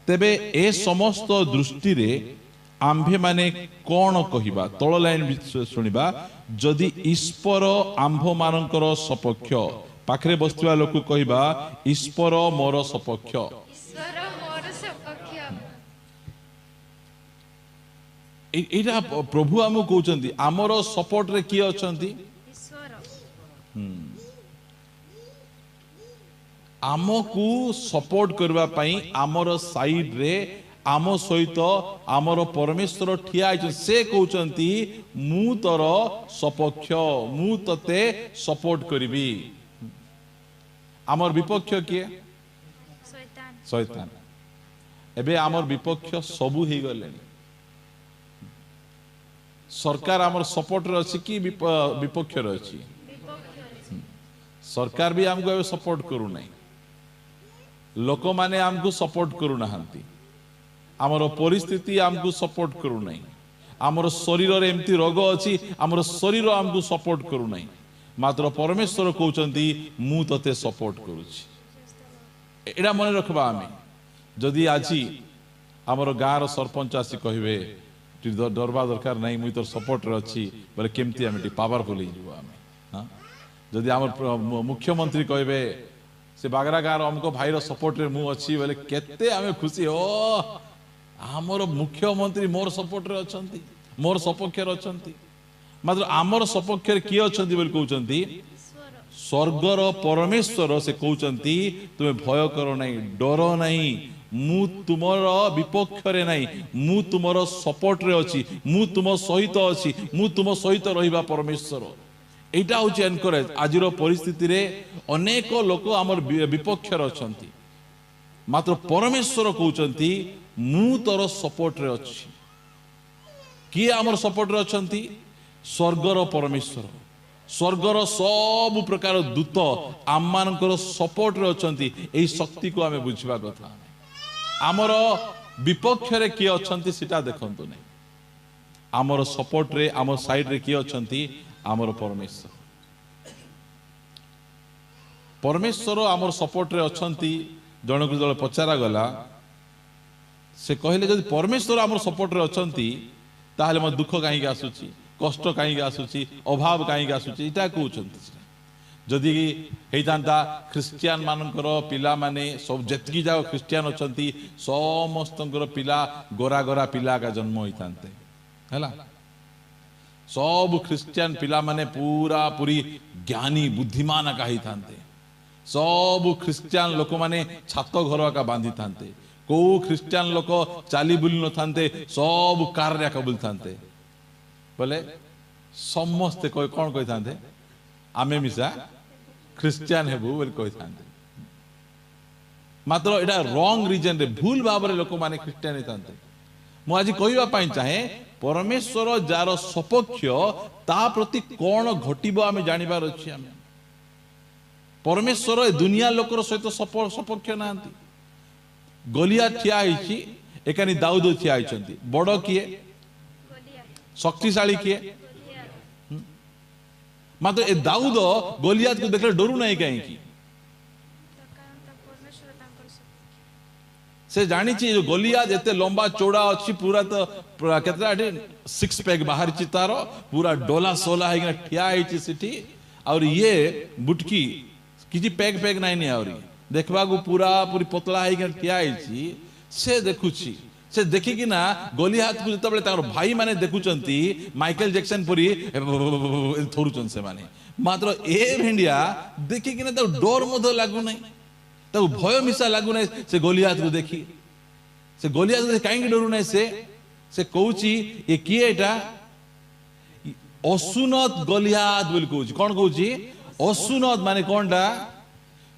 तेबे ए समस्त दृष्टि रे आम्भे माने कौन कहिबा तल लाइन शुणिबा जदि ईश्वर आम्भ मानकर सपक्ष पाखरे बसुवा लोक कहिबा ईश्वर मोर सपक्ष एटा प्रभु आम कहते आमर सपोर्ट रे किए अच्छा आमको सपोर्ट करने आमर साइड रे आम सहित आमर परमेश्वर ठिया से कहते मु तोर सपक्ष मु तते सपोर्ट करी आमर विपक्ष किए शैतान एबे आमर विपक्ष सबू ही गले सरकार आमर सपोर्ट रे अछि कि विपक्ष रे अछि सरकार भी हमको सपोर्ट करू नहीं लोक माने हमको सपोर्ट करू नाहंती आमर परिस्थिति हमको सपोर्ट करू नहीं आमर शरीर रे एमती रोग अछि आमर शरीर हमको सपोर्ट करू नहीं मात्र परमेश्वर कहउचंती मु तते सपोर्ट करूछि एडा मन रखबा आमे जदि आजी आमर गाँर सरपंच आसी कहिबे डरवा दरकार नहीं मुई तोर सपोर्ट रे अछि बोले केमती आमे पावरफुल ही जीव आमे हां जदि आमर मुख्यमंत्री कहबे से बागरा गाँव हमको भाईर सपोर्ट रे मु अच्छी बोले केते आमे खुशी हो आमर मुख्यमंत्री मोर सपोर्ट रे अछंती मोर सपक्ष रे अछंती मात्र आमर सपक्ष रे किए अछंती बोल कहउचंती स्वर्गर परमेश्वर से कहउचंती तुमे भय करो नहीं डर नहीं मु तुमर विपक्ष रे नहीं मु तुमर सपोर्ट रे अछि मु तुम सहित अछि मु तुम सहित रहिबा परमेश्वर एटा होची एनकरेज आजिरो परिस्थिति रे अनेक लोक आमर विपक्ष रे अछंती मात्र परमेश्वर कहउचंती मु तोर सपोर्ट रे अछि किए आमर सपोर्ट रे अछंती स्वर्गर परमेश्वर स्वर्गर सब प्रकार दूत आम मानकर सपोर्ट रे अछंती एई शक्ति को आमे बुझिबा कथा आमर विपक्ष रे किए अछंती सेटा देखंतु नै आमर सपोर्ट रे आमर साइड रे किए अछंती आमर परमेश्वर परमेश्वर आमर सपोर्ट रे अछंती जणक जल पचारा गला से कहले जदि परमेश्वर आमर सपोर्ट रे अछंती ताहले म दुख काहे के आसुची कष्ट काहे आसुची अभाव काहे आसुची इटा कहउचंती जदि हेतांता ख्रिस्टियन मानकर पिला माने सब जतकी जाओ ख्रिस्टियन अछंती समस्तंकर पिला गोरा गोरा पिला का जन्म होइतांते हैला सब ख्रिस्टियन पिला माने पूरा पूरी ज्ञानी बुद्धिमान का हितांते सब ख्रिस्टियन लोक माने छात घर का बांधी थांते को ख्रिस्टियन लोक चाली बुली न थांते सब कार रे का बुल थांते बोले समस्त कोई कौन कहि थांते आमे मिसा ख्रिस्टियन हेबु बोल कहि थांते मात्र एटा रॉन्ग रीजन रे भूल भाव रे लोक माने ख्रिस्टियन थांते मु आज कहिबा पई चाहे परमेश्वर जार सपक्ष ता प्रति कौन घटिबो आमे जानिबार अछि आमे परमेश्वर दुनिया लोकर सहित सपक्ष नांती गोलियात ठिया आइछि एकानी दाऊद ठिया आइछंती बड़ किए शक्तिशाली किए मात्र ए दाऊद गोलियात को देखले डरू नहीं कहीं की से जानी जो गोलियात एते लंबा चौड़ा अच्छी पूरा तो केतरा सिक्स पैक बाहर तार पूरा डोला सोला है ठिया है सिटी और ये बुटकी किसी पैक पैक नहीं आउरी देखबा को पूरा पूरी पतला है ठिया है से देखुची से देखिकी ना गोलियात को जतबले तार भाई माने देखुचंती माइकल जैक्सन पुरी थोरुचन से माने मात्र ए भेंडिया देखिकी ना तो डर मध लागु नहीं तो भय मिसा लागु नहीं से गोलियात को देखी से गोलियात को कहीं डरू नहीं से कहूची ये किए एटा असुनत गोलियात बोली कहूची कौन कहूची असुनत माने कोनटा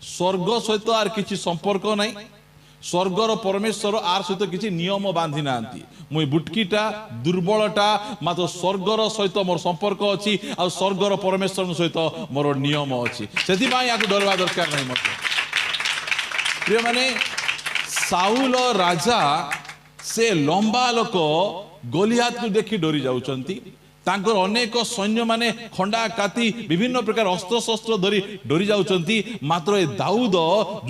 स्वर्ग सहित आर किछि संपर्क नहीं स्वर्गर परमेश्वर आर सहित किछि नियम बांधी नांती मुई बुटकीटा दुर्बलटा मात्र स्वर्गर सहित मोर संपर्क अछि आ स्वर्गर परमेश्वर सहित मोर नियम अछि सेति पई याको डरवा दरकार नहीं मते प्रिय माने साउल राजा से लंबा लोक गोलियात को देखी डरी जाउचंती तांकर अनेक सैन्य माने खंडा काती विभिन्न प्रकार अस्त्र शस्त्र धरी डरी जाउचंती मात्र ए दाऊद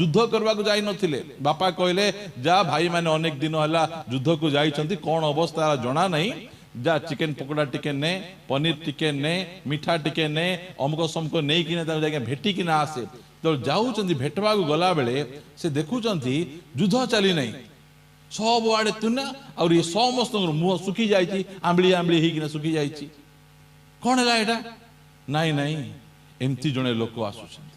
युद्ध करबा को जाई नथिले बापा कहले जा भाई माने अनेक दिन हला युद्ध को जाइचंती कोन अवस्था जणा नहीं जा चिकन पकोड़ा टिके ने पनीर टिके ने मिठा टिके ने अमुक समक नहीं कि जाके भेटी कि ना आसे तो जाऊचंती भेटवा को गला बेले से देखुचंती युद्ध चली नहीं सब आड़े तुना और ये समस्त मुह सुखी जाइए आंबली आंबली ही सुखी जाइए कौन है एटा नाई नाई एमती जड़े लोक आसुचंती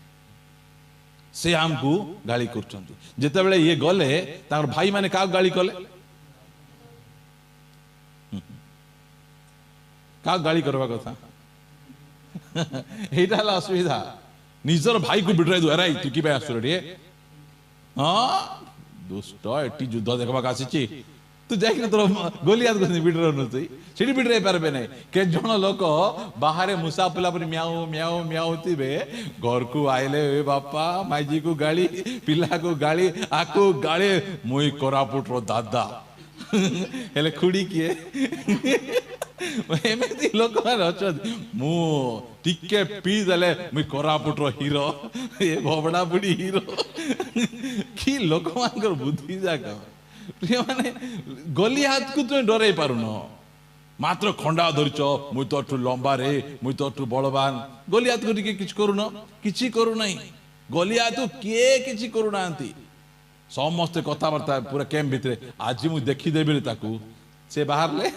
से आमको गाली करचंती जेते बेले ये गले तार भाई माने का गाली कले का गाली करवा कथा एटा हला असुविधा निजर भाई को बिटराई दो अरे तू की बे आसुरे रे हां दुष्ट एटी युद्ध देखा आसी तू जाकर तोर गोलियात को बिडर पारे ना के जन लोक बाहर मुसा पिला म्याऊ म्याऊ म्याऊ थे घर को आइले बापा माइजी को गाड़ी पिला को गाड़ी आको गाड़ी मुई कोरापुट रो दादा हेले खुड़ी किए एमती लोक मु टिके पी देले मुई कोरापुट रो हीरो ये भबड़ा बुड़ी हीरो कि लोक मान बुद्धि जाक प्रिय माने गलियात को तुम डरे पारुन मात्र खंडा धरिच मुई तो लंबा रे मुई तो बलवान गलियात को किछ करुन किछि करू नहीं गलियात किए किछि करू नांती समस्त कथाबार्ता पूरा कैंप भितरे आज मुझे देखी देबी ताकू से बाहर ले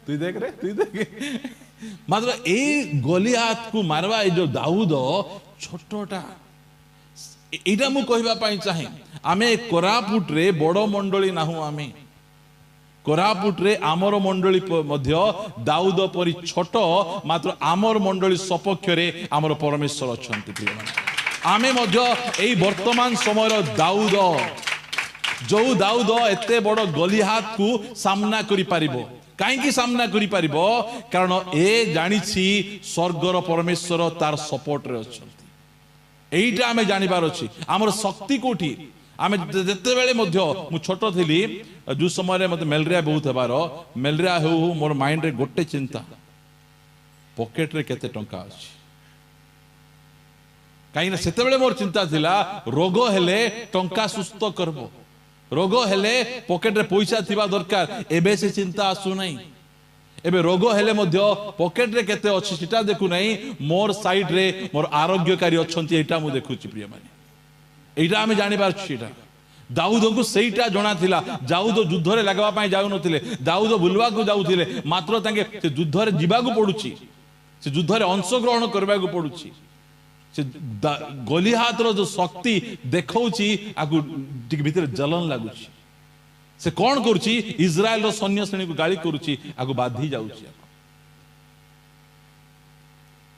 तू देख रे तू देख मात्र ए गलियात को मारवा ए जो दाऊद छोटटा एटा मु कहबा पई चाहे आमे कोरापुट रे बड़ मंडली नाहु आमे कोरापुट रे आमर मंडली मध्य दाऊद परी छोट मात्र आमर मंडली सपक्ष रे आमर परमेश्वर अछंती प्रिय माने आमे मध्य एई वर्तमान समय दाऊद जो दाऊद एते बड़ गलियात को सामना करि पारिबो काईकि सामना करि पारिबो कारण ए जानिछि स्वर्गर परमेश्वर तार सपोर्ट रे अछंती एइटा आमे जानिबार अछि हमर शक्ति कोठी आमे जते बेले मध्य मु छोट थिली जो समय रे मते मेलरिया बहुत हेबार मेलरिया हो मोर माइंड रे गोटे चिंता पॉकेट रे केते टंका अछि काई ना सेते बेले मोर चिंता थिला रोग हेले टंका सुस्त करबो रोग हेले पॉकेट रे पैसा थिबा दरकार एबे से चिंता आसु नहीं एबे रोग हेले मध्य पॉकेट रे केते अछि सेटा देखु नहीं मोर साइड रे मोर आरोग्यकारी अछंती एटा मु देखुची प्रिय माने एटा हमें जानि बार छीटा दाऊद को सेटा जणा थिला दाऊद युद्ध रे लागबा पई जाउ नथिले दाऊद बुलवा को जाउथिले मात्र तांके से युद्ध रे जिबा को पडुची से युद्ध रे अंश ग्रहण करबा को पडुची से गलियात रो जो शक्ति देखौची आगु टिक भीतर जलन लागुची से कौन करुची इज्राएल रो सैन्य श्रेणी को गाली करुची आगु बाधी जाउची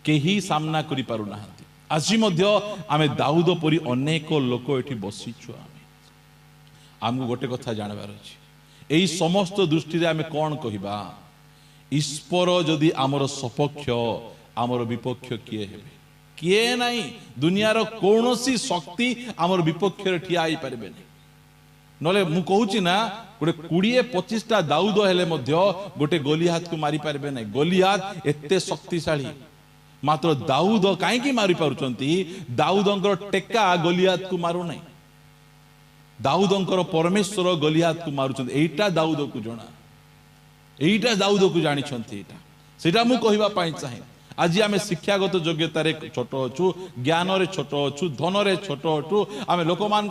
केही सामना करि पारु नाहंती आज मध्य आमे दाऊद परी अनेक लोक एठी बसिछु आमको गोटे कथा जानबार अछि एई समस्त दृष्टि रे आमे कोन कहिबा ईश्वर जदि आमर सपक्ष आमर विपक्ष किए हेबे किए नहीं दुनिया रो कोनोसी शक्ति आमर विपक्ष रे ठिया आइ परबे नहीं नले मु कहूची ना गोटे 20-25 टा दाऊद हेले मध्य गोटे गलियात को मारी पारबे नहीं गलियात एते शक्तिशाली मात्र दाऊद काई की मारी पारुचंती दाऊदंकर टेका गलियात को मारू नहीं दाऊदंकर परमेश्वर गलियात को मारुचंती एटा दाऊद को जणा एटा दाऊद को जानि छंती एटा सेटा मु कहिबा पई चाहे आज आम शिक्षागत योग्यता छोट अच्छु ज्ञान रे छोट अच्छु धन रे छोट अच्छु आम लोक मान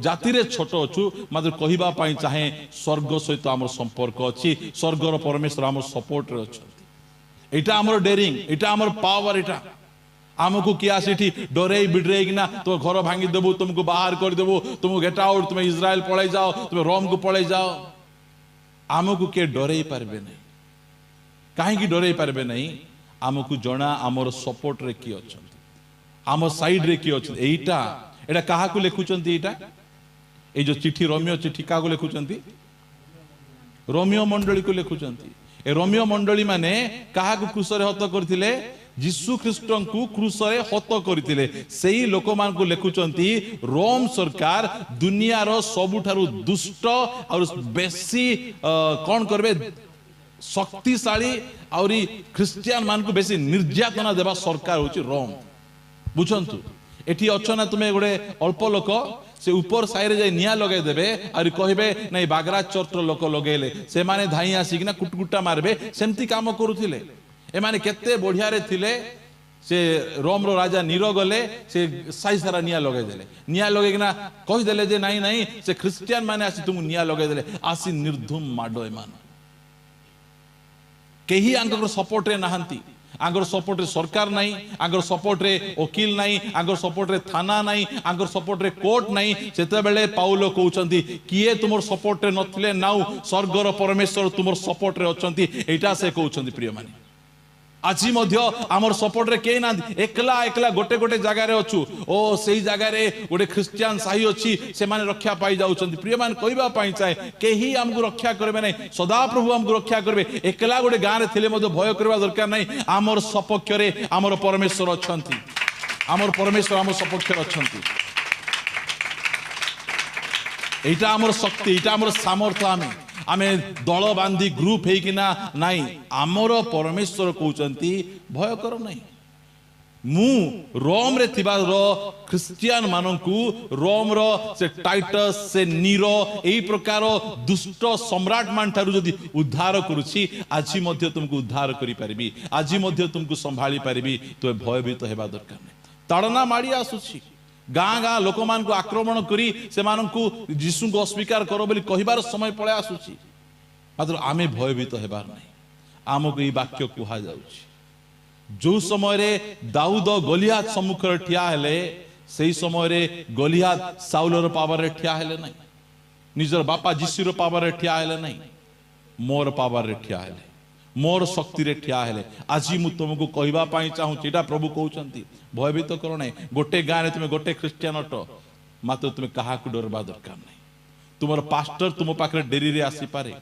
जाति रे छोट अच्छु मात्र कहबा पई चाहे स्वर्ग सहित आम संपर्क अच्छी स्वर्गर परमेश्वर आम सपोर्ट रे अच्छी एटा आमर डेरिंग एटा आमर पावर एटा आमको किए आसी डरे बिडरे किना तो घर भांगी देबू तुमको बाहर कर देबू तुम गेट आउट तुम इज्राएल पळाई जाओ तुम रोम को पळाई जाओ आमको किए डरे पारबे नहीं कहीं डरे पारबे नहीं आमको जना आमर सपोर्ट रे किए अछंती आम साइड रे किए अछंती एटा एटा काहा को लिखुचंती एटा ए जो चिट्ठी रोमियो चिट्ठी का को लिखुचंती रोमियो मंडली को लिखुचंती ए रोमियो मंडली माने काहा को क्रूस रे हत करथिले यीशु ख्रीष्ट को क्रूस रे हत करथिले सेही लोक मान को लिखुचंती रोम सरकार दुनिया रो सबुठारु दुष्ट और बेसी कोन करबे शक्तिशाली आउरी ख्रिस्टियन मान को बेसी निर्यातना देवा सरकार होची रोम बुझंतु एठी अछना तुमे गोटे अल्प लोक से ऊपर साइड जाई निया लगे देबे और कहबे नहीं बागरा चर्च लोक लगेले से माने धाई आसिकना कुटकुटा मारबे सेमती काम करूथिले ए माने केते बढ़िया रे थिले से रोम रो राजा नीरो गले से साई सारा निया लगे देले निया लगे किना कहि देले जे नहीं नहीं से ख्रिस्टियन माने आसी तुम निया लगे देले आसी निर्धूम माडो ए मान केही आंगर सपोर्ट रे नहंती आंगर सपोर्ट रे सरकार नहीं आंगर सपोर्ट रे वकील नहीं आंगर सपोर्ट रे थाना नहीं आंगर सपोर्ट रे कोर्ट नहीं सेते बेले पाउलो कहउचंती किए तुमर सपोर्ट रे नथिले नाउ स्वर्गर परमेश्वर तुमर सपोर्ट रे अछंती एटा से कहउचंती प्रिय माने আজি মধ্য আমার সপোর্টরে কে না একলা একলা গোটে গোটে জায়গায় অছু ও সেই জায়গায় গোটে খ্রিস্টিয়ান সাহি অছি সেমানে রক্ষা পাই যাউছন্তি প্রিয় মান কইবা পাই চাই কেহি আমগু রক্ষা করবে নাই সদা প্রভু আমগু রক্ষা করবে একলা গোটে গাঁরে থিলে মধ্য ভয় করিবা দরকার নাই আমার সপক্ষরে আমার পরমেশ্বর অছন্তি আমার পরমেশ্বর আমার সপক্ষরে অছন্তি এইটা আমার শক্তি এইটা আমার সামর্থ্য আমি आमे दल बांधी ग्रुप हेकिना नाई आमर परमेश्वर कहउचंती भय करो नहीं मु रोम रे थिबा रो ख्रिस्टियन माननकु रोम रो से टाइटस से नीरो एई प्रकार दुष्ट सम्राट मान थारु जदी उद्धार करूची आजि मध्य तुमको उद्धार करि परिबी आजि मध्य तुमको संभाली परिबी तो भयभीत हेबा दरकार नहीं ताड़ना माड़ी आसुची गाँ गाँ लोक मान को आक्रमण करी से माननकु यीशु को अस्वीकार करो बोली कहिबार समय पळे आसुची मात्र आमे भयभीत हेबार नहीं आमको ई वाक्य कुहा जाउची जो समय रे दाऊद गलियात सम्मुख रे ठिया हेले सेही समय रे गलियात साउलर पावर रे ठिया हेले नहीं निजर बापा जिसुर पावर रे ठिया हेले नहीं मोर पावर रे ठिया हेले मोर शक्ति रे ठिया हेले आजि मु तुमको कहबा पाई चाहू एटा प्रभु कहउचंती भयभीत करो नहीं गोटे गाँ रे तुमे गोटे ख्रिस्टियन अट मात्र तुमे कहा को डरबा दरकार नहीं तुमर पास्टर तुम पाखरे डेरी रे आसी पारे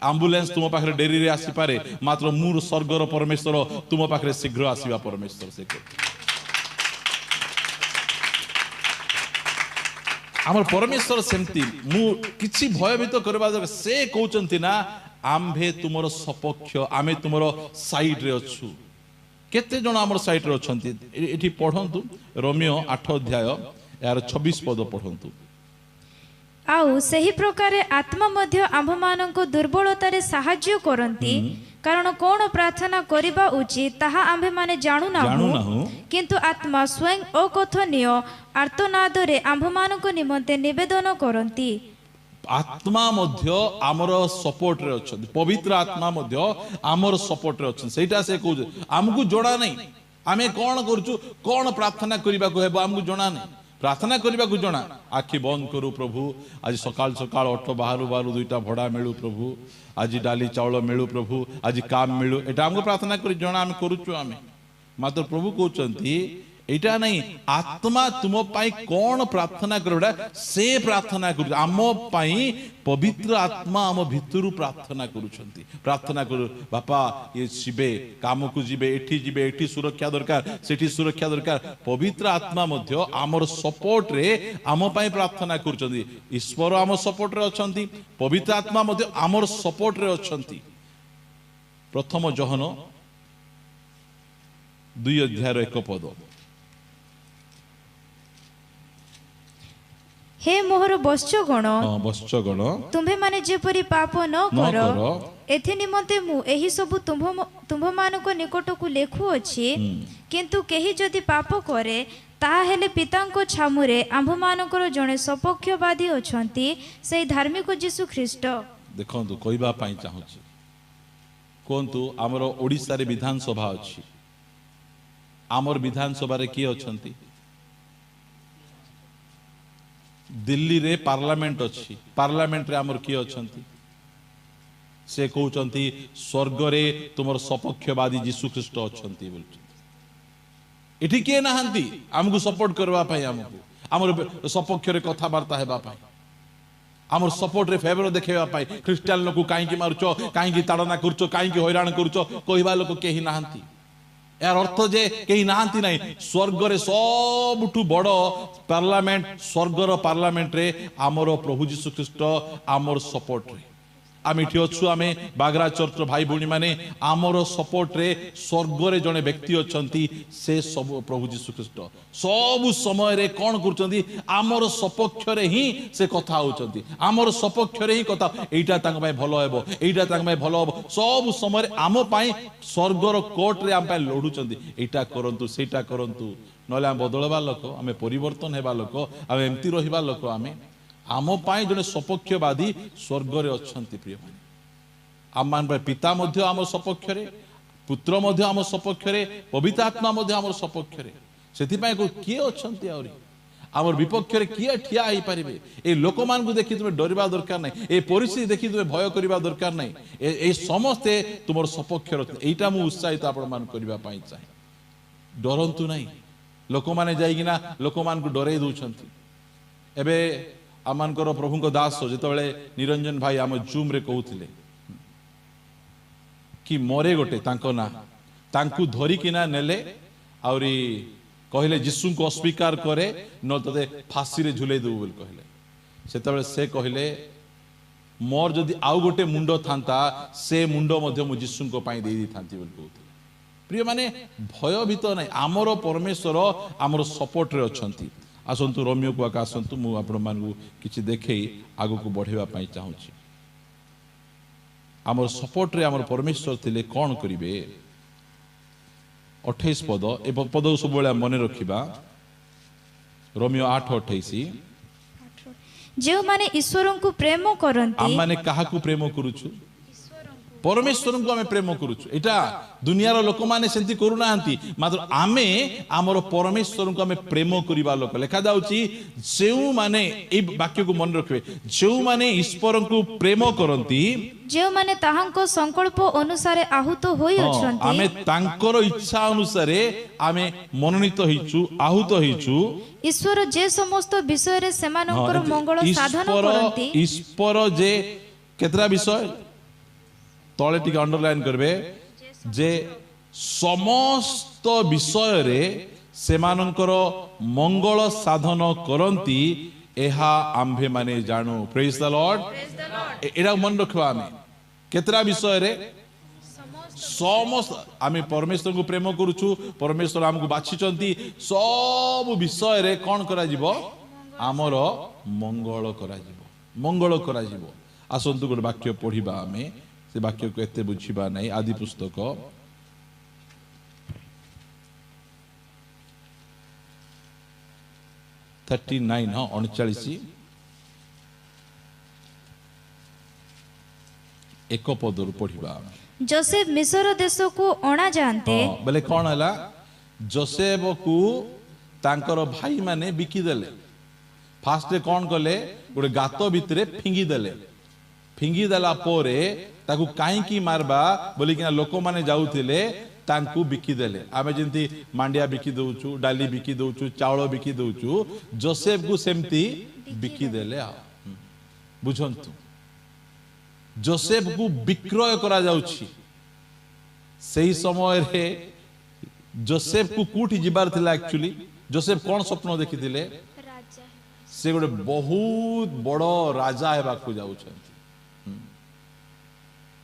एम्बुलेंस तुम पाखरे डेरी रे आसी पारे मात्र मूर स्वर्गर परमेश्वर तुम पाखरे शीघ्र आसीबा परमेश्वर से हमर परमेश्वर सेमती मु किछि भयभीत करबा से कहउचंती ना आम्भे तुमर सपक्ष आमे तुमर साइड रे अछु केते जण हमर साइड रे अछंती एठी पढंतु रोमियो 8 अध्याय यार 26 पद पढंतु आउ सही प्रकार आत्मा मध्य आम्भमानंको दुर्बलतारे साहाय्य करंती कारण कोन प्रार्थना करिबा उचित ताहा आम्भे माने जानु नाहु किंतु आत्मा स्वयं अकथनीय आर्तनादरे आम्भमानंको निमंते निवेदन करंती आत्मा मध्य आमर सपोर्ट रे अछंती पवित्र आत्मा मध्य आमर सपोर्ट रे अछंती सेटा से कहू हमकु जोड़ा नहीं आमे कोन करछु कोन प्रार्थना करिबा को हेबो हमकु जोड़ा नहीं प्रार्थना करबा को जणा आखि बंद करू प्रभु आज सकाल सकाल ऑटो बाहरु बाहरु दुईटा भड़ा मिलू प्रभु आज डाली चावल मिलू प्रभु आज काम मिलू एटा हमको प्रार्थना करी जणा हम करूछु आमे मात्र प्रभु कहउचंती एटा नहीं आत्मा तुम पाई कौन प्रार्थना करबा से प्रार्थना कर आम पाई पवित्र आत्मा आम भितरु प्रार्थना करूछंती प्रार्थना करू बापा ये शिबे काम को जिबे एठी सुरक्षा दरकार सेठी सुरक्षा दरकार पवित्र आत्मा मध्य आमर सपोर्ट रे आम पाई प्रार्थना करूछंती ईश्वर आम सपोर्ट रे अछंती पवित्र आत्मा मध्य आमर सपोर्ट रे अछंती प्रथम जोहन 2 अध्याय 1 पद हे मोहर बश्चगण तुम्भे माने जेपरि पाप न करो एथि निमंते मु एही सब तुम्भ मानको निकट को लेखु अछि किंतु केही जदि पाप करे ताहा हेले पितांको छामुरे आंभ मानकर जणे सपक्षवादी अछंती सेही धार्मिक यीशु ख्रीष्ट देखंतु कहबा पई चाहूची कोंतु हमर ओडिसा रे विधान सभा अछि हमर विधान सभा रे की अछंती दिल्ली रे पार्लियामेंट अच्छी पार्लियामेंट रे हमर की अछंती से कहउचंती स्वर्ग रे तुमर सपक्षवादी यीशु ख्रीष्ट अछंती बोलछंती एठी के नाहंती हमकु सपोर्ट करबा पई हमकु हमर सपक्ष रे कथा वार्ता हेबा पई हमर सपोर्ट रे फेवर देखेबा पई क्रिश्चियन लोक काई की मारुचो काई की ताड़ना करचो काई की हैरान करचो कहबा लोक केही नाहंती यार अर्थ जे कहीं नाहंती नहीं स्वर्ग रे सबुठु बड़ पार्लियामेंट स्वर्गर पार्लियामेंट रे आमर प्रभु यीशु ख्रीष्ट आमर सपोर्ट रे आम ये अच्छु आम बागरा चर्च भाई भूणी मैंने आमर सपोर्ट रे स्वर्ग रे जड़े व्यक्ति अच्छा से सब प्रभु जीशु ख्रीस्ट सब समय रे कौन कर आमर सपक्ष रे ही से कथा होचंती आमर सपक्ष रे ही कथा एटा तांग भाई भलो हेबो एटा तांग भाई भलो हेबो सब समय आम पाई स्वर्गर कोर्ट रे आम पाई लड़ुचंती एटा करंतु सेटा करंतु नले आम बदलवा लोक आम परिवर्तन हेबा लोक आम एमती रहिबा लोक आम पाई जने सपक्षवादी स्वर्ग रे अछंती प्रिय माने आम मान पिता मध्य आम सपक्ष रे पुत्र मध्य आम सपक्ष रे पवित्र आत्मा मध्य आम सपक्ष रे सेति पाई को किए अछंती आउरी आमर विपक्ष रे किए ठिया होई परिबे ए लोक मान को देखि तुमे डरिबा दरकार नै ए परिस्थिति देखि तुमे भय करिबा दरकार नै ए समस्ते तुमर सपक्ष रे एटा मु उत्साहित आपण मान करिबा पाई चाहे डरंतु नै लोक माने जाइगिना लोक मान को डरै दउछंती एबे आमानकर प्रभुଙ୍କ दास जेतबेले निरंजन भाई आम जूम रे कहउथिले कि मोरे गोटे तांको ना तांकु धरी किना नेले आउरी कहले यीशु को अस्वीकार करे न तते फांसी रे झुले देबो बोल कहले सेतबेले से कहले मोर जदि आउ गोटे मुंडो थांता से मुंडो मध्य मु यीशु को पाई देई दी थांती बोल कहउथिले प्रिय माने भयभीत नै आमर परमेश्वर आमर सपोर्ट रे अछंती आसंतु रोमियो को आका आसंतु मु आपण मानू किछि देखै आगु को बढ़ेबा पाई चाहूछि आमर सपोर्ट रे आमर परमेश्वर थिले कोन करिवे 28 पद ए पद सब बेला मने रखिबा रोमियो 8:28 जे माने ईश्वर को प्रेम करंती हम माने काहा को प्रेम करूछु परमेश्वर को आमे प्रेम करूछु एटा दुनियार लोक माने सेंती करू नाहंती मात्र आमे आमर परमेश्वर को आमे प्रेम करिबा लोक लेखा जाउची जेउ माने ए वाक्य को मन रखबे जेउ माने ईश्वर को प्रेम करंती जे माने ताहांको संकल्प अनुसार आहुत होई अछंती आमे तांकर इच्छा अनुसार आमे मनोनीत होइछु आहुत होइछु ईश्वर जे समस्त विषय रे सेमानकर मंगल साधन करंती ईश्वर जे केतरा विषय तले टिके अंडरलाइन करबे जे समस्त विषय रे सेमानकर मंगल साधन करंती एहा आम्भे माने जानु प्रेज द लॉर्ड एरा मन रखबा आमे केतरा विषय रे समस्त आमे परमेश्वर को प्रेम करूछु परमेश्वर हमको बाछिचंती सब विषय रे कोन करा जिवो आमर मंगल करा जिवो आसंतु गोटे वाक्य पढ़िबा आमे से वाक्य को एते बुझिबा नै आदि पुस्तक 39 39 एक पदर पढ़िबा जोसेफ मिस्र देश को अणा जानते बोले कौन हला जोसेफ को तांकर भाई माने बिकी देले फास्ट कौन कले गोटे गात भितरे फिंगी देला पोरे ताकू काईकी मारबा बोली किना लोक माने जाउथिले तांकू बिकी देले आमे जेंती मांडिया बिकी दउचु डाली बिकी दउचु चावल बिकी दउचु जोसेफ को सेमती बिकी देले आ बुझंतु जोसेफ को विक्रय करा जाउछि सही समय रे जोसेफ को कोठी जिबार थिला एक्चुअली जोसेफ कौन स्वप्न देखिथिले से गोटे बहुत बड़ राजा हेबा को जाउछंती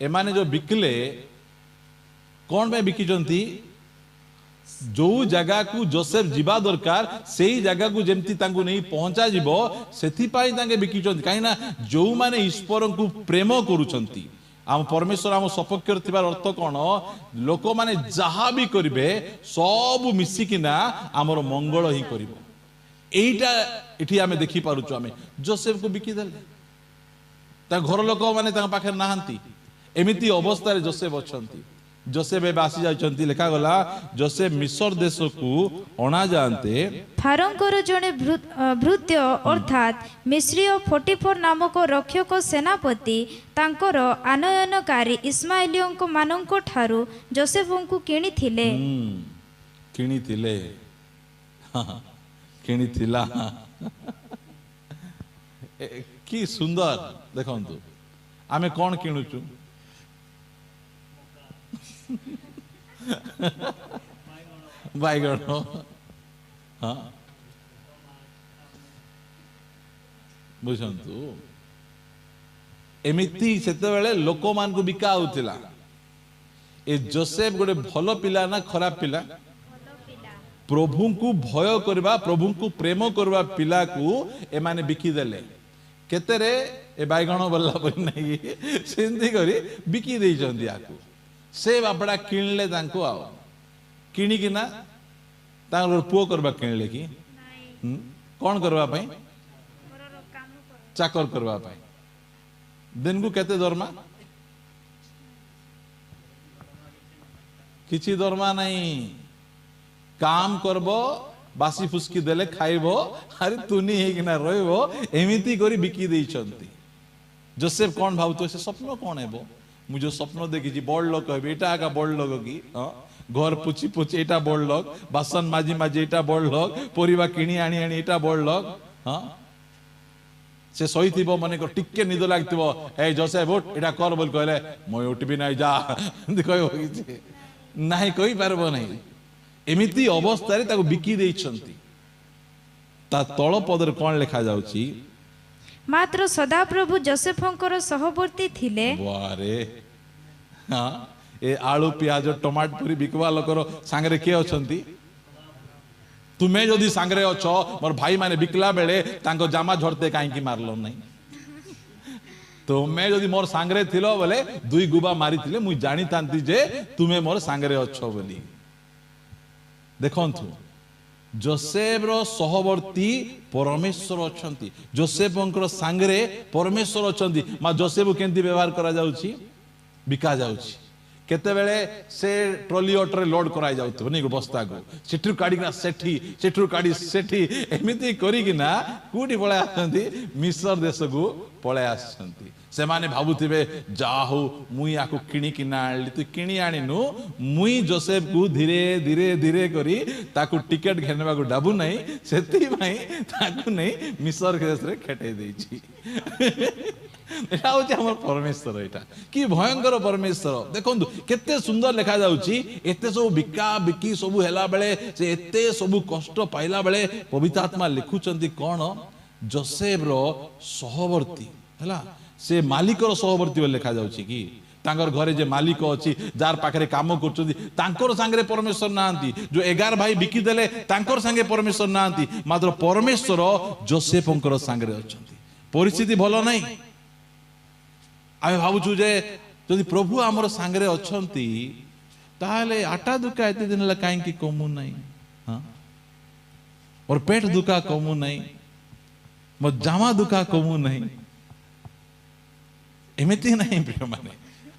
एमाने जो बिकले कौन में बिकिचंती जो जगह को जोसेफ जीवा दरकार सेही जगह को जेमती तांको नहीं पहुंचा जीवो सेथि पाई तांगे बिकिचंती काई ना जो माने ईश्वर को प्रेम करूचंती आम परमेश्वर आम सपक्ष थिबार अर्थ कौन लोक माने जहा भी करिवे सब मिसिकिना आमर मंगल ही करिवो एइटा एठी आमे देखि पारुचो आमे जोसेफ को बिकी देले ता घर लोक माने ता पाखे नाहंती एमिति अवस्था रे जोसेफ अछंती जोसेफ ए बासी जायचंती लेखा गला जोसेफ मिस्र देश को अणा जानते फारोंकर जने भृत्य अर्थात मिस्रीय 44 नामक रक्षक सेनापति तांकर आनयनकारी इस्माइलियों मानंको ठारू जोसेफଙ୍କୁ किणिथिला कि सुंदर देखंतु आमे कौन किणुचु बाइगण हाँ बुझंतु एमिति सेतेबेले लोक मान को बिका होतिला ए जोसेफ गोटे भल पिला ना खराब पिला प्रभु को भय करबा प्रभु को प्रेम करबा पिला को ए माने बिकी देले केतेरे ए बाइगण बल्ला पर नहीं सेंदी करी बिकी देई जंदी आकू से बापड़ा किनले तांको आ किनी कि ना तांको पुओ करबा किनले की कौन करबा पई चाकर करबा पई दिन को केते दरमा किछि दरमा नहीं काम करबो बासी फुसकी देले खाइबो अरे तुनी हे कि ना रहइबो एमिति करी बिकी देई छंती जोसेफ कौन भावतो से स्वप्न कौन हेबो मु जो स्वप्न देखिछि बड़ लोक कहबे एटा आगा बड़ लोक की घर पुछि पुछि एटा बड़ लोक बासन माजी माजी एटा बड़ लोक परिवा किणी आनी आनी एटा बड़ लोक से सहीथिबो माने को टिक्के निद लागथिबो ए जोसेफ उठ एटा कर बोल कहले मय उठबी नाही जा कहबो कि नाही कहि पारबो नाही एमिति अवस्था रे ताको बिकी देई छंती ता तळ पदर कोन लिखा जाउची मात्र सदाप्रभु जोसेफंकर सहवर्ती थिले वारे हां ए आलू प्याज टमाट पुरी बिकवा लोकर सांगरे के अछंती तुम्हें जदि सांगरे अछो मोर भाई माने बिकला बेले तांको जामा झड़ते काहे की मारलो नहीं तुम्हें जदि मोर सांगरे थिलो बोले दुई गुबा मारी थिले मु जानी तांती जे तुम्हें मोर सांगरे अछो बोली देखंतु जोसेफ रो सहवर्ती परमेश्वर अछंती जोसेफंकर सांगरे परमेश्वर अछंती मा जोसेफ केंती व्यवहार करा जाउची बिका जाउची केते बेले से ट्रॉली ऑटो लोड कराई जाउतो नहीं बस्ता को सेठू काडी ना सेठू काडी सेठी एमिति करी कि ना कोठी पळे आछंती मिस्र देश को पळे आछंती से माने भाबुथिबे जाहु मुई आको किणी कि ना आली तू किणी आनिनु मुई जोसेफ को धीरे धीरे धीरे करी ताकू टिकट घेनबा को डाबू नहीं सेति भाई ताकू नहीं मिस्र देश रे खेटे देछि एटा होची हमर परमेश्वर एटा की भयंकर परमेश्वर देखंतु केते सुंदर लिखा जाउची एते सब बिका बिकी सब हेला बेले से एते सब कष्ट पाइला बेले पवित्र आत्मा लिखुचंती कोन जोसेफ रो सहवर्ती हला से मालिकर सहवर्ती लिखा जाउची की तांगर घरे जे मालिक अछि जार पाखरे काम करचंती तांकर संगे परमेश्वर नांती जो 11 भाई बिकी देले तांकर संगे परमेश्वर नांती मात्र परमेश्वर जोसेफंकर संगे अछंती परिस्थिति भलो नहीं आमे भाबुछु जे जदि प्रभु आमर सांगरे अछंती ताले आटा दुका एते दिन ला काहे की कमु नहीं हां और पेट दुका कमु नहीं मो जामा दुका कमु नहीं एमिति नहीं प्रिय माने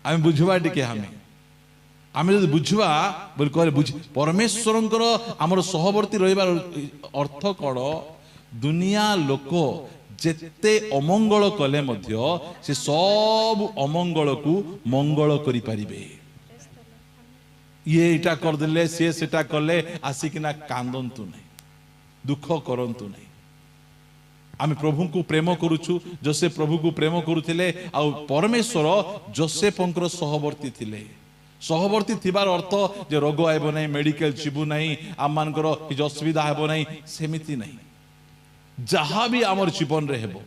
आमे बुझवा टिके आमे जदि बुझवा बोल करे बुझ परमेश्वरंकर आमर सहवर्ती रहिबार अर्थ कोन दुनिया लोक जेते अमंगल कले मध्य से सब अमंगल को मंगल करि परिबे ये इटा कर देले से सेटा करले आसिकिना कांदंतु नहीं दुख करंतु नहीं आमे प्रभु को प्रेम करूछु जोसेफ प्रभु को प्रेम करूथिले आ परमेश्वर जोसेफंकर सहवर्ती थिले सहवर्ती थिबार अर्थ जे रोग आइबो नहीं मेडिकल चिबु नहीं आम मानकर कि असुविधा हेबो नहीं सेमिति नहीं जहाँ भी आमर जीवन रे हेबो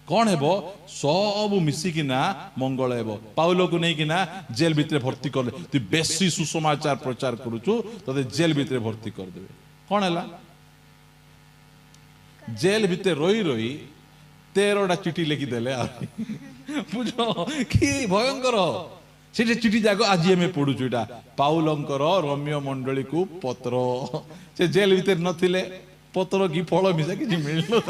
कौन हेबो सब मिसिकिना मंगल हेबो पाउलो को नहीं किना जेल भितर भर्ती कर तू बेसी सुसमाचार प्रचार करूछु तते जेल भितर भर्ती कर देबे कौन हैला जेल भितर रोई रोई 13टा चिठी लिखि देले बुझो कि भयंकर से चिठी जाक आज हमें पढ़ुछु एटा पाउलंकर रोमियो मंडली को पत्र से जेल भितर नथिले पत्र की फल मिसा कि मिललो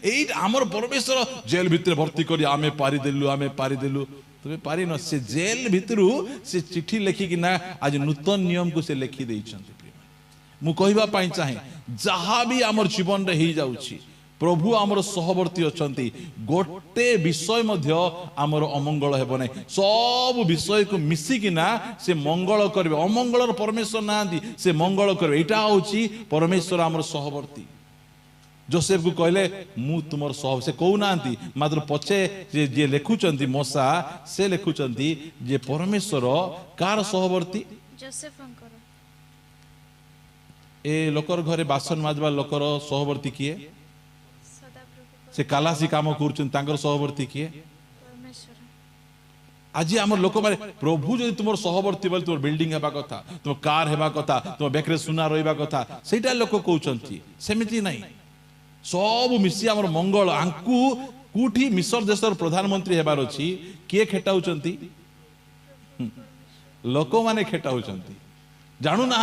एई हमर परमेश्वर जेल भितर भर्ती करी आमे पारी देलु तबे पारी न से जेल भितरु से चिठी लेखि कि ना आज नूतन नियम को से लेखि देइ छथि मु कहबा पाई चाहे जहाँ भी हमर जीवन रे ही जाउछि प्रभु आमर सहवर्ती अछंती गोटे विषय मध्य आमर अमंगल हेबो नै सब विषय को मिसी कि ना से मंगल करबे अमंगलर परमेश्वर नांदी से मंगल करबे एटा होछि परमेश्वर आमर सहवर्ती जोसेफ को कहले मु तुमर सह से कहू नांती मात्र पछे जे लेखुचंती मोसा से लेखुचंती जे परमेश्वर कार सहवर्ती जोसेफंकर ए लोकर घरे बासन माजबा लोकर सहवर्ती किए से कालासी काम करूछन तांकर सहवर्ती किए आज आम लोक मैंने प्रभु जदि तुम सहवर्ती बोले तुम बिल्डिंग हेबा कथा तुम कार हेबा कथा तुम बेकरे सुना रहा कथा सेटा लोक कहते सेमती नहीं सब मिसी आम मंगल आंकु कूठी मिसर देशर प्रधानमंत्री हेबार अच्छी किए खेटाउचंती लोक माने खेटाउचंती जानू ना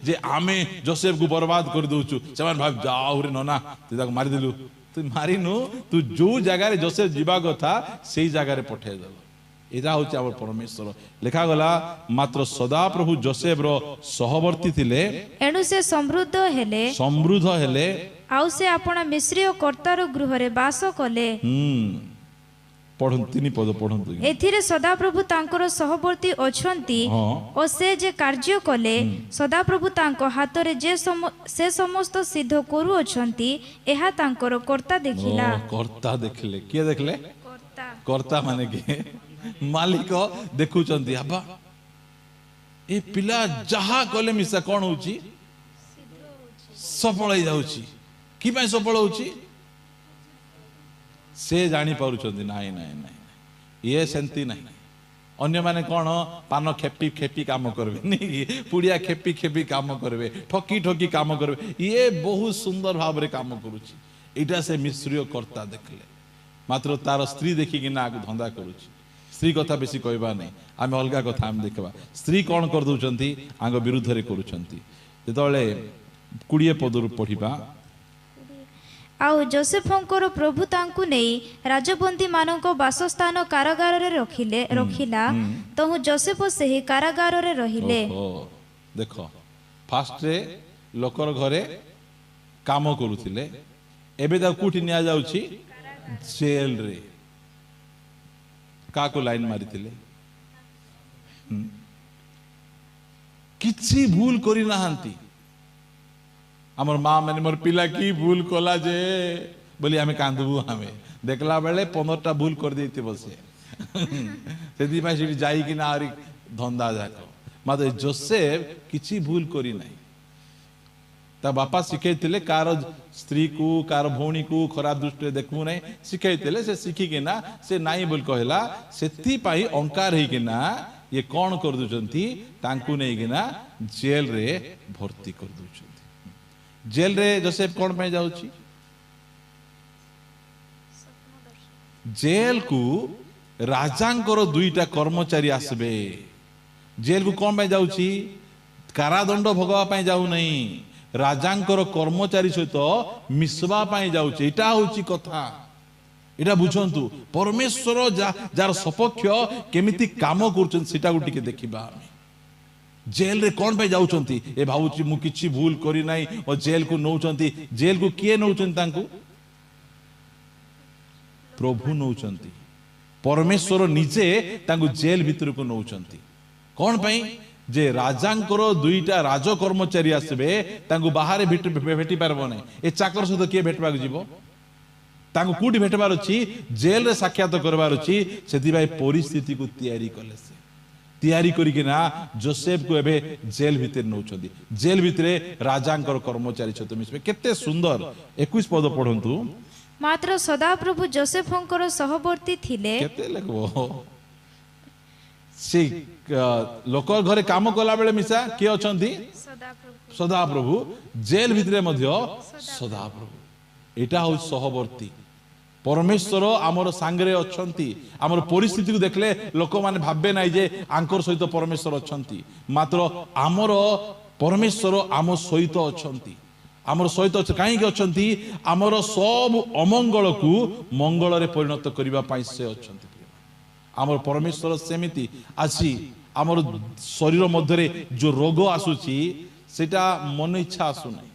जे आमे जोसेफ को बर्बाद कर दउचु सेमान भाब जाऊ रे नना तू ताको मारी देलु तू मारिनु तू जो जगह रे जोसेफ जीवा कथा सेई जगह रे पठे देलो एजा होची आवर परमेश्वर लिखा गला मात्र सदा प्रभु जोसेफ रो सहवर्ती थिले एणु से समृद्ध हेले आउ से आपण मिस्री और कर्तार गृह रे वास कले पढ़न तीन पद पढ़न एथिरे सदा प्रभु तांकर सहवर्ती अछंती और से जे कार्य कले सदा प्रभु तांको हाथ रे जे से समस्त सिद्ध करू अछंती एहा तांकर कर्ता देखिला कर्ता देखले किए देखले कर्ता माने के मालिक देखुचंती आबा ए पिला जहा कले मिसा कोन होची सफल हो जाउची कि पय सफल होची से जानी पारुचंती नाही नाही नाही ये सेंती नाही अन्य माने कोन पान खेपी खेपी काम करबे नहीं पुड़िया खेपी खेपी काम करबे ठकी ठकी काम करबे ये बहुत सुंदर भाव रे काम करूची एटा से मिश्रीय कर्ता देखले मात्र तार स्त्री देखि कि ना धंदा करूची स्त्री कथा बेसी कहबा नहीं आम अलग कथा आम देखा स्त्री कौन कर दउचंती आंग विरुद्ध रे करूचंती जेतले 20 पदरु पढ़िबा आउ जोसेफंकर प्रभु तांकु नेई राजबंदी मानक वासस्थान कारागार रे रखिला तहु जोसेफ सेही कारागार रे रहिले देखो फास्ट रे लोकर घरे काम करूथिले एबे ता कुठी निया जाउची जेल रे का को लाइन मारी थिले किछि भूल करी नाहंती हमर माँ मैंने मोर पिला की भूल कला जे बोली हमें कांदबू हमें देखला बेले 15टा भूल कर देते बसे सेदी पाई सिटी जाई कि ना आरी धंदा जाको माते जोसेफ किछि भूल करी नाही ता बापा सिखैतिले कार स्त्री को कार भौणी को खराब दृष्टि देखू नहीं सिखैतिले से सिखी कि ना से नाई बोल कहला सेति पाई अंकार हे कि ना ये कौन कर दुचंती तांकू नहीं कि ना जेल रे भर्ती कर दुचंती जेल रे जोसेफ कौन पे जाउची जेल को राजांकर दुईटा कर्मचारी आसबे जेल को कौन पे जाउची कारादंड भोगवा पे जाऊ नहीं राजांकर कर्मचारी सहित मिसवा पाई जाउची एटा होची कथा एटा बुझंतु परमेश्वर जार सपक्ष केमिति काम करछन सेटा को टिके देखिबा जेल रे कौन पे जाउचंती ए भाऊची मु किछि भूल करी नाही और जेल को नौचंती जेल को किए नौचंती तांकू प्रभु नौचंती परमेश्वर निजे तांकू जेल भीतर को नौचंती कौन पई जे राजांकर दुईटा राज कर्मचारी आसबे तांकू बाहर भेटी पारबो नाही ए चाकर सहित किए भेटबा जीवो तांकू कुटी भेटबार अछि जेल रे साक्षात करबार अछि सेति भाई परिस्थिति को तैयारी कले से तैयारी करी कि ना जोसेफ को एबे जेल भीतर नौचंदी जेल भितरे राजांकर कर्मचारी सहित मिसबे केते सुंदर 21 पद पढंतु मात्र सदा प्रभु जोसेफंकर सहवर्ती थिले केते लेखबो से लोक घरे काम कला बेले मिसा के अछंती सदा प्रभु जेल भितरे मध्य सदा प्रभु एटा हो सहवर्ती परमेश्वर आमर सांगरे अछंती आमर परिस्थिति को देखले लोक माने भाबे नाही जे आंकर सहित परमेश्वर अछंती मात्र आमर परमेश्वर आम सहित अछंती आमर सहित काहे के अछंती आमर सब अमंगल को मंगल रे परिणत करिबा पाई से अछंती आमर परमेश्वर सेमिति आसी आमर शरीर मध्य रे जो रोग आसुची सेटा मन इच्छा आसु नाही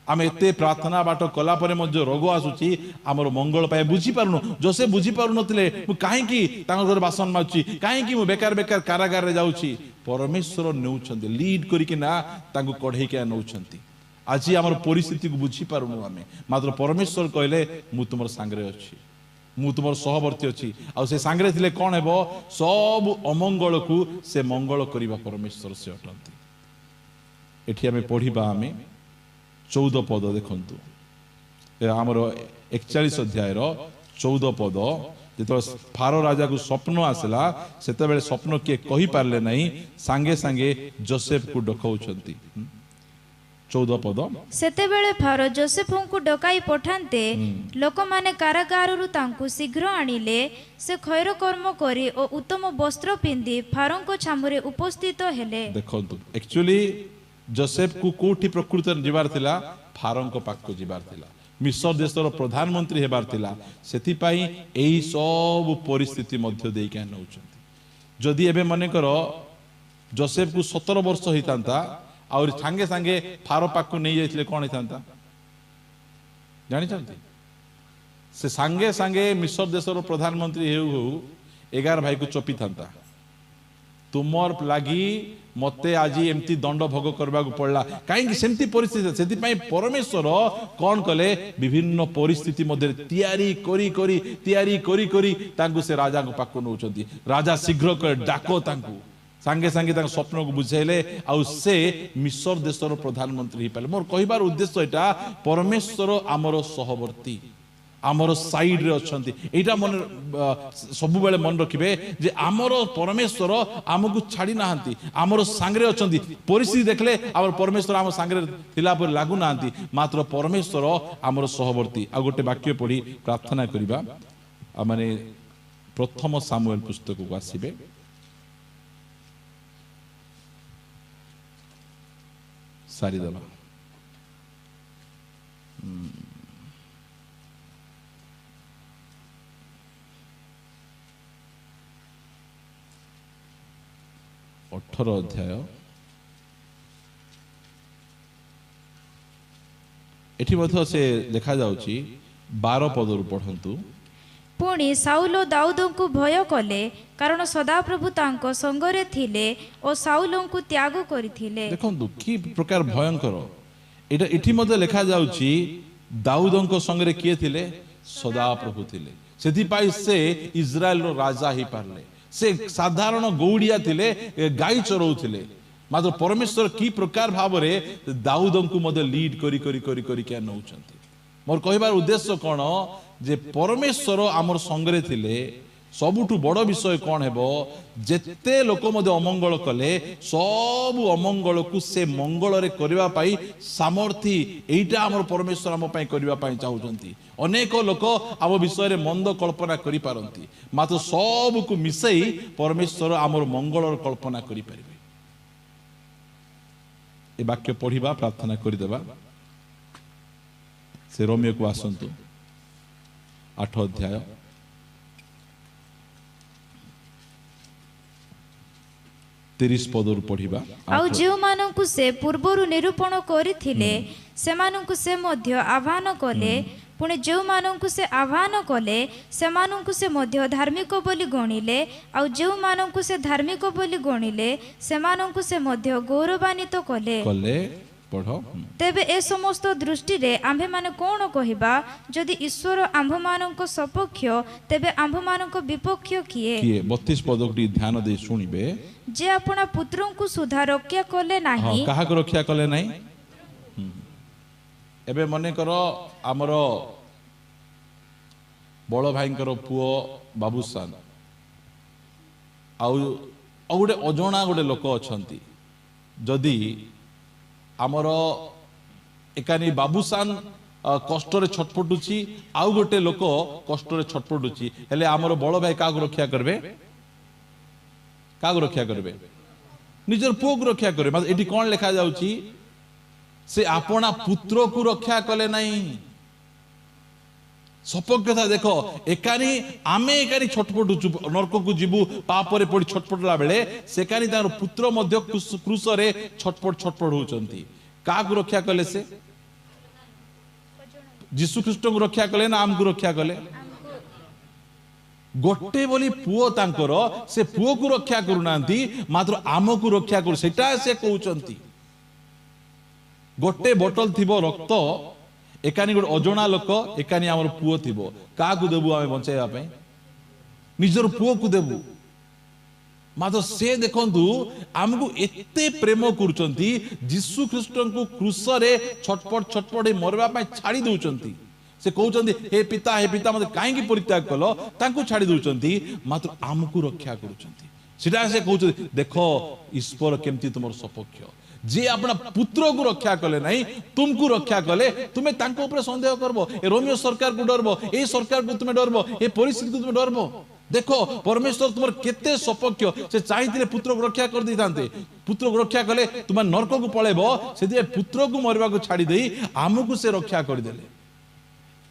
आम एते प्रार्थना बाट कला परे मध्य रोग आसुची आमर मंगल पाए बुझी पारुनु जोसे बुझी पारु नथिले मु काहे की तांग घर बासन माउची काहे की मु बेकार बेकार कारागार रे जाउची परमेश्वर नेउछंती लीड करी कि ना तांगु कढै के नौछंती आजी आमर परिस्थिति को बुझी पारुनु आमे मात्र परमेश्वर कहले मु तुमर सांगरे अछि मु तुमर सहवर्ती अछि आ से सांगरे थिले कोन हेबो सब अमंगल को से मंगल करिबा परमेश्वर से अटंती एठी आमे पढिबा आमे 14 पद देखंतु आमर 41 अध्याय 14 पद ଯେତେବେଳେ ଫାରୋ ରାଜାକୁ ସ୍ୱପ୍ନ ଆସିଲା ସେତେବେଳେ ସ୍ୱପ୍ନ କିଏ କହିପାରିଲେ ନାହିଁ, ସାଙ୍ଗେ ସାଙ୍ଗେ ଯୋସେଫକୁ ଡକାଉଛନ୍ତି। 14 ପଦ। ସେତେବେଳେ ଫାରୋ ଯୋସେଫଙ୍କୁ ଡକାଇ ପଠାନ୍ତେ ଲୋକମାନେ କାରାଗାରରୁ ତାଙ୍କୁ ଶୀଘ୍ର ଆଣିଲେ। ସେ ଖୈର କର୍ମ କରି ଓ ଉତ୍ତମ ବସ୍ତ୍ର ପିନ୍ଧି ଫାରୋଙ୍କ ଛାମୁରେ ଉପସ୍ଥିତ ହେଲେ। ଦେଖନ୍ତୁ, ଆକ୍ଚୁଆଲି ଯୋସେଫକୁ କୋଉଠି ପ୍ରକୃତରେ ଯିବାର ଥିଲା? ଫାରୋଙ୍କ ପାଖକୁ ଯିବାର ଥିଲା, ମିଶର ଦେଶର ପ୍ରଧାନମନ୍ତ୍ରୀ ହେବାର ଥିଲା। ସେଥିପାଇଁ ଏଇ ସବୁ ପରିସ୍ଥିତି ମଧ୍ୟ ଦେଇକି ନେଉଛନ୍ତି। ଯଦି ଏବେ ମନେକର ଯୋସେଫକୁ 17 ବର୍ଷ ହେଇଥାନ୍ତା ଆଉ ସାଙ୍ଗେ ସାଙ୍ଗେ ଫାରୋ ପାଖକୁ ନେଇ ଯାଇଥିଲେ କଣ ହେଇଥାନ୍ତା ଜାଣିଛନ୍ତି? ସେ ସାଙ୍ଗେ ସାଙ୍ଗେ ମିଶର ଦେଶର ପ୍ରଧାନମନ୍ତ୍ରୀ ହେଉ ହେଉ 11 ଭାଇକୁ ଚପିଥାନ୍ତା। ତୁମର ଲାଗି ମତେ ଆଜି ଏମିତି ଦଣ୍ଡ ଭୋଗ କରିବାକୁ ପଡିଲା, କାହିଁକି? ସେମିତି ପରିସ୍ଥିତି। ସେଥିପାଇଁ ପରମେଶ୍ୱର କଣ କଲେ? ବିଭିନ୍ନ ପରିସ୍ଥିତି ମଧ୍ୟରେ ତିଆରି କରି ତାଙ୍କୁ ସେ ରାଜାଙ୍କ ପାଖକୁ ନେଉଛନ୍ତି। ରାଜା ଶୀଘ୍ର କରେ, ଡାକ ତାଙ୍କୁ। ସାଙ୍ଗେ ସାଙ୍ଗେ ତାଙ୍କ ସ୍ୱପ୍ନକୁ ବୁଝାଇଲେ ଆଉ ସେ ମିଶର ଦେଶର ପ୍ରଧାନମନ୍ତ୍ରୀ ହେଇପାରିଲେ। ମୋର କହିବାର ଉଦ୍ଦେଶ୍ୟ ଏଇଟା, ପରମେଶ୍ୱର ଆମର ସହବର୍ତ୍ତୀ, ଆମର ସାଇଡରେ ଅଛନ୍ତି। ଏଇଟା ମନେ ସବୁବେଳେ ମନେ ରଖିବେ ଯେ ଆମର ପରମେଶ୍ୱର ଆମକୁ ଛାଡି ନାହାନ୍ତି, ଆମର ସାଙ୍ଗରେ ଅଛନ୍ତି। ପରିସ୍ଥିତି ଦେଖିଲେ ଆମର ପରମେଶ୍ୱର ଆମ ସାଙ୍ଗରେ ଥିଲା ପରି ଲାଗୁନାହାନ୍ତି, ମାତ୍ର ପରମେଶ୍ୱର ଆମର ସହବର୍ତ୍ତୀ। ଆଉ ଗୋଟେ ବାକ୍ୟ ପଢି ପ୍ରାର୍ଥନା କରିବା। ମାନେ ପ୍ରଥମ ସାମୁଏଲ ପୁସ୍ତକକୁ ଆସିବେ। ସାରିଦେବା। ଅଧ୍ୟାୟ ଏଠି ମଧ୍ୟ ସେ ଲେଖାଯାଉଛି 12 ପଦରୁ ପଢନ୍ତୁ। ପୁଣି ସାଉଲ ଦାଉଦଙ୍କୁ ଭୟ କଲେ, କାରଣ ସଦାପ୍ରଭୁ ତାଙ୍କ ସଙ୍ଗରେ ଥିଲେ ଓ ସାଉଲଙ୍କୁ ତ୍ୟାଗ କରିଥିଲେ। ଦେଖନ୍ତୁ କି ପ୍ରକାର ଭୟଙ୍କର ଏଇଟା। ଏଠି ମଧ୍ୟ ଲେଖାଯାଉଛି ଦାଉଦଙ୍କ ସଙ୍ଗରେ କିଏ ଥିଲେ? ସଦାପ୍ରଭୁ ଥିଲେ। ସେଥିପାଇଁ ସେ ଇସ୍ରାଏଲର ରାଜା ହେଇପାରିଲେ। ସେ ସାଧାରଣ ଗୌଡ଼ିଆ ଥିଲେ, ଗାଈ ଚରଉଥିଲେ, ମାତ୍ର ପରମେଶ୍ୱର କି ପ୍ରକାର ଭାବରେ ଦାଉଦଙ୍କୁ ମଧ୍ୟ ଲିଡ୍ କରିକି ନେଉଛନ୍ତି। ମୋର କହିବାର ଉଦ୍ଦେଶ୍ୟ କଣ? ଯେ ପରମେଶ୍ୱର ଆମର ସଙ୍ଗରେ ଥିଲେ। ସବୁଠୁ ବଡ଼ ବିଷୟ କଣ ହେବ? ଯେତେ ଲୋକ ମଧ୍ୟ ଅମଙ୍ଗଳ କଲେ ସବୁ ଅମଙ୍ଗଳକୁ ସେ ମଙ୍ଗଳରେ କରିବା ପାଇଁ ସାମର୍ଥ୍ୟ। ଏଇଟା ଆମର ପରମେଶ୍ୱର ଆମ ପାଇଁ କରିବା ପାଇଁ ଚାହୁଁଛନ୍ତି। ଅନେକ ଲୋକ ଆମ ବିଷୟରେ ମନ୍ଦ କଳ୍ପନା କରିପାରନ୍ତି, ମାତ୍ର ସବୁକୁ ମିଶେଇ ପରମେଶ୍ୱର ଆମର ମଙ୍ଗଳର କଳ୍ପନା କରିପାରିବେ। ଏ ବାକ୍ୟ ପଢିବା, ପ୍ରାର୍ଥନା କରିଦେବା। ସେ ରୋମିଓକୁ ଆସନ୍ତୁ, 8 ଅଧ୍ୟାୟ 30 ପଦରୁ ପଢିବା। ଆଉ ଯେଉଁମାନଙ୍କୁ ସେ ପୂର୍ବରୁ ନିରୂପଣ କରିଥିଲେ ସେମାନଙ୍କୁ ସେ ମଧ୍ୟ ଆହ୍ୱାନ କଲେ। ପୁଣି ଯେଉଁମାନଙ୍କୁ ସେ ଆହ୍ୱାନ କଲେ ସେମାନଙ୍କୁ ସେ ମଧ୍ୟ ଧାର୍ମିକ ବୋଲି ଗଣିଲେ। ଆଉ ଯେଉଁମାନଙ୍କୁ ସେ ଧାର୍ମିକ ବୋଲି ଗଣିଲେ ସେମାନଙ୍କୁ ସେ ମଧ୍ୟ ଗୌରବାନ୍ୱିତ କଲେ। ତେବେ ଏ ସମସ୍ତ ଦୃଷ୍ଟିରେ ଆମ୍ଭେମାନେ କଣ କହିବା? ଯଦି ଈଶ୍ୱର ଆମ୍ଭମାନଙ୍କ ସପକ୍ଷ, ତେବେ ଆମ୍ଭମାନଙ୍କ ବିପକ୍ଷ କିଏ? 32 ପଦକୁ ଧ୍ୟାନ ଦେଇ ଶୁଣିବେ। ଯେ ଆପଣା ପୁତ୍ରଙ୍କୁ ସୁଦ୍ଧା ରକ୍ଷା କଲେ ନାହିଁ। କାହାକୁ ରକ୍ଷା କଲେ ନାହିଁ? ଏବେ ମନେକର ଆମର ବଡ଼ ଭାଇଙ୍କର ପୁଅ ବାବୁସାନ ଆଉ ଗୋଟେ ଅଜଣା ଗୋଟେ ଲୋକ ଅଛନ୍ତି। ଯଦି ଆମର ଏକାନି ବାବୁସାନ କଷ୍ଟରେ ଛଟପଟୁଛି, ଆଉ ଗୋଟେ ଲୋକ କଷ୍ଟରେ ଛଟପଟୁଛି, ହେଲେ ଆମର ବଡ଼ ଭାଇ କାହାକୁ ରକ୍ଷା କରିବେ? କାହାକୁ ରକ୍ଷା କରିବେ? ନିଜର ପୁଅକୁ ରକ୍ଷା କରିବେ। ଏଠି କଣ ଲେଖା ଯାଉଛି? ସେ ଆପଣା ପୁତ୍ରକୁ ରକ୍ଷା କଲେ ନାହିଁ। ସପକ୍ଷତା ଦେଖ, ଆମେ ଏକାନି ଛଟପଟୁଛୁ, ନରକକୁ ଯିବୁ ପାପରେ ପଡି ଛଟପଟିଲା ବେଳେ ସେକାନି ତାଙ୍କର ପୁତ୍ର ମଧ୍ୟ କ୍ରୁଶରେ ଛଟପଟ ହଉଛନ୍ତି। କାହାକୁ ରକ୍ଷା କଲେ? ସେ ଯୀଶୁ ଖ୍ରୀଷ୍ଟଙ୍କୁ ରକ୍ଷା କଲେ ନା ଆମକୁ ରକ୍ଷା କଲେ? ଗୋଟେ ବୋଲି ପୁଅ ତାଙ୍କର, ସେ ପୁଅକୁ ରକ୍ଷା କରୁନାହାନ୍ତି, ମାତ୍ର ଆମକୁ ରକ୍ଷା କରୁ, ସେଟା ସେ କହୁଛନ୍ତି। ଗୋଟେ ବୋଟଲ ଥିବ ରକ୍ତ, ଏକାନି ଗୋଟେ ଅଜଣା ଲୋକ, ଏକାନି ଆମର ପୁଅ ଥିବ। କାହାକୁ ଦେବୁ ଆମେ ବଞ୍ଚାଇବା ପାଇଁ? ନିଜର ପୁଅକୁ ଦେବୁ। ମାତ୍ର ସେ ଦେଖନ୍ତୁ ଆମକୁ ଏତେ ପ୍ରେମ କରୁଛନ୍ତି, ଯୀଶୁ ଖ୍ରୀଷ୍ଟଙ୍କୁ କ୍ରୁଶରେ ଛଟପଟ ମରିବା ପାଇଁ ଛାଡ଼ି ଦଉଛନ୍ତି। से कहउचंदी हे पिता मते काहेकि परित्याग कलो तांको छाड़ी दउचंदी मात्र आमको रक्षा करूचंदी सीधा से कहउचंदी देखो ईश्वर केमती तुमर सपक्ष जे अपना पुत्र को रक्षा कले नहीं तुमको रक्षा कले तुम्हें तांको ऊपर संदेह करबो ए रोमियो सरकार को डरबो ए सरकार को तुम्हें डरबो ए परिस्थिति को तुम्हें डरबो देखो परमेश्वर तुमर केते सपक्ष से चाहिए पुत्र को रक्षा कर देते पुत्र को रक्षा कले तुम नरक को पळेबो से पुत्र को मरवा को छाड़ी दे आमको से रक्षा करदेले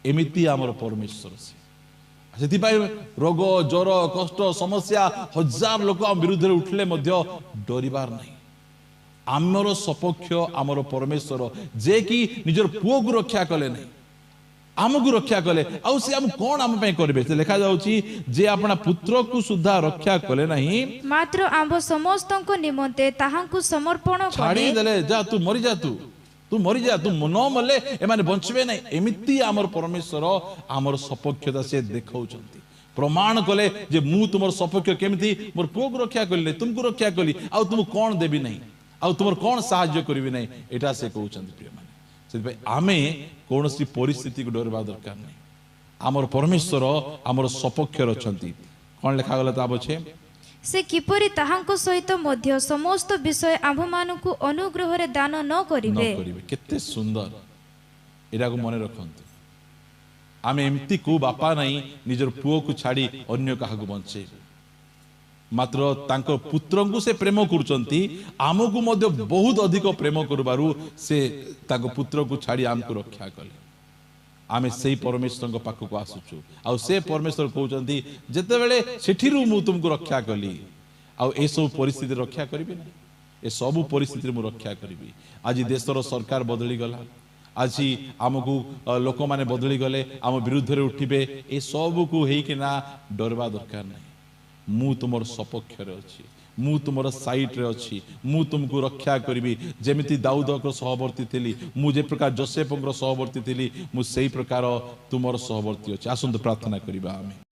एमिति आमर परमेश्वर से रोग ज्वर कष्ट समस्या हजार लोक आम विरुद्ध उठले डरिबार नहीं आमर सपक्ष आमर परमेश्वर जे कि निजर पुओ को रक्षा कले नहीं आमको रक्षा कले आउ से आम कोन आम पे करबे से लिखा जाउची जे अपना पुत्र को सुद्धा रक्षा कले नहीं मात्र आम समस्त को निमंते ताहांकु समर्पण छाड़ी देले जा तू मरी जा तू मरी जा तू न मले ए माने बंचबे नहीं एमिति आमर परमेश्वर आमर सपक्षता से देखाउचंती प्रमाण कले जे मु तुमर सपक्ष केमिति मोर पुओ को रक्षा कली तुमको रक्षा कली आ तुम कोन देबी नहीं आ तुमर कोन सहाय्य करबी नहीं एटा से कहउचंती प्रिय माने से आमे कौनसी परिस्थिति को डरवा दरकार नहीं आमर परमेश्वर आमर सपक्ष रचंती कौन लिखा गला ता बछे से किपरि ताहांको सहित मध्य समस्त विषय आम्भमानकु अनुग्रह रे दान न करिवे केते सुंदर एरा को मने रखंतु आमे एम्ति को बापा नहीं निजर पुओ को छाड़ी अन्य काहा को बंचे मात्र तांको पुत्र को से प्रेम करुचंती आमको मध्य बहुत अधिक प्रेम करबारु से तांको पुत्र को छाड़ी आमको रक्षा कले आमे सेही परमेश्वर पाख को आसुचु आ से परमेश्वर कहउचंती जते बेले सेठिरु मु तुमको रक्षा कली आ ए सब परिस्थिति रक्षा करिबे ना ए सब परिस्थिति मु रक्षा करिबी आज देशर सरकार बदली गला आज आमको लोक माने बदली गले आम विरुद्ध रे उठिबे ए सब को हेई कि ना डरवा दरकार नहीं मु तुमर सपक्ष रे अछि मु तुमर साइट रे अछि मु तुमको रक्षा करिबी जेमिति दाऊद को सहवर्ती थिली मु जे प्रकार जोसेफ को सहवर्ती थिली मु सेही प्रकार तुमर सहवर्ती अछि आसंत प्रार्थना करिबा आमे।